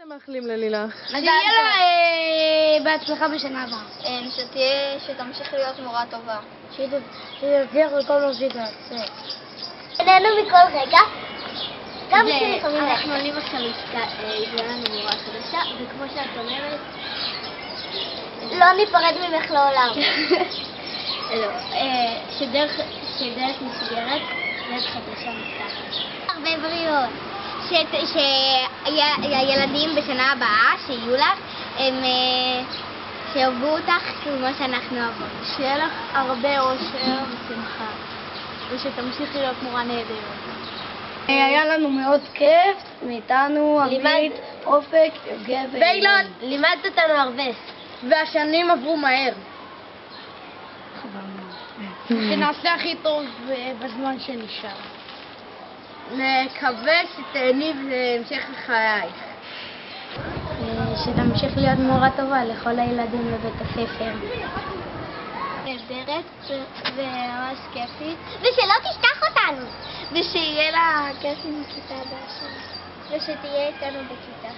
אתם מאחלים ללילך? שיהיה לה בהצלחה בשנה הבאה. שתמשיך להיות מורה טובה. שתצליח בכל מה שהיא תעשה. נהנו מכל רגע. גם כשלפעמים אנחנו עולים עכשיו יהיה לנו מורה חדשה, וכמו שאת אומרת, לא ניפרד ממך לעולם. שדרך נסגרת, דרך חדשה נפתחת. הרבה בריאות. שהילדים בשנה הבאה, שיהיו לך, הם שאהבו אותך כמו שאנחנו אוהבות. שיהיה לך הרבה אושר ושמחה, ושתמשיכי להיות מורה נהדרת. היה לנו מאוד כיף, מאיתנו, עמית, אופק, יוגב ואילון, לימדת אותנו הרבה. והשנים עברו מהר. שנעשה הכי טוב בזמן שנשאר. נקווה שתהני בהמשך לחייך. שתמשיך להיות מורה טובה לכל הילדים בבית הספר. נהדרת וממש כיפית. ושלא תשכח אותנו. ושיהיה לה כיף עם הכיתה הבאה שלה. ושתהיה איתנו בכיתה.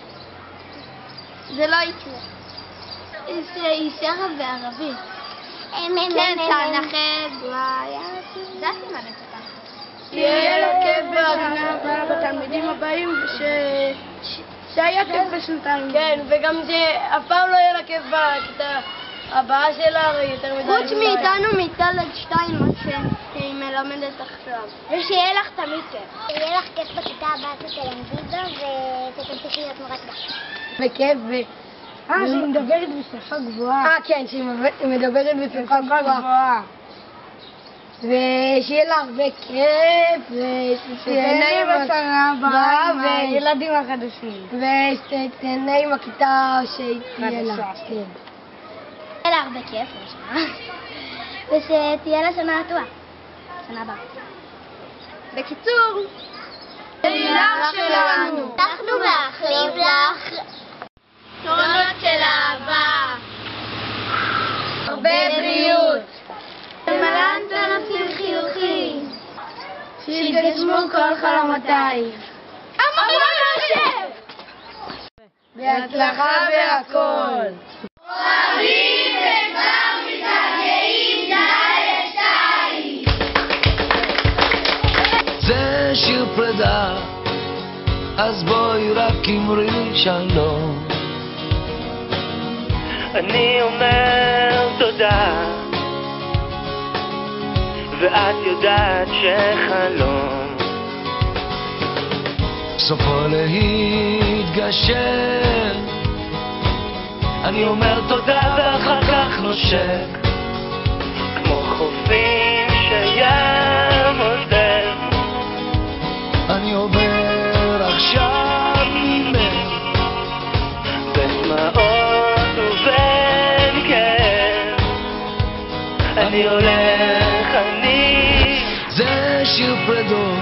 זה לא יקרה. שהיא שרה בערבית. כן, תנחת, זה הסימן את שיהיה לה כיף בתלמידים הבאים, שהיה כיף בשנתיים. כן, וגם שאף פעם לא יהיה לה כיף בכיתה הבאה שלה, הרי יותר מדי. חוץ מאיתנו מד' 2 מה שהיא מלמדת עכשיו. ושיהיה לך תמיד כיף. שיהיה לך כיף בכיתה הבאה שתלמדי בו ושתמשיכי להיות מורה טובה. וכיף שהיא מדברת בשפה גבוהה. כן, שהיא מדברת בשפה גבוהה. ושיהיה לה הרבה כיף, ושתהנה בשנה הבאה, והילדים החדשים. ושתהנה עם הכיתה שתהיה לה. חדשה. שיהיה לה הרבה כיף בשנה. ושתהיה לה שנה טובה. שנה הבאה. בקיצור, לילך שלנו. אנחנו מאחלים לך טונות של אהבה. הרבה בריאות. למלא נושאים חיוכים. שיתגשמו כל חלומותייך. המון יושב! בהצלחה בהכל. אוהבים וכבר מתגעגעים די. זה שיר פרידה, אז בואי רק אמרי שלום. אני אומר תודה, ואת יודעת שחלום סופו להתגשר. אני אומר תודה ואחר כך נושק, כמו חופים שים עוזר. אני עובר עכשיו ממך בדמעות ובין כאב. אני הולך, זה שיר פרדות,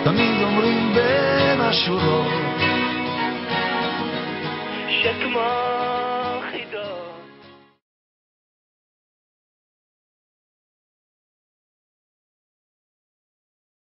תמיד אומרים בין השורות, שכמו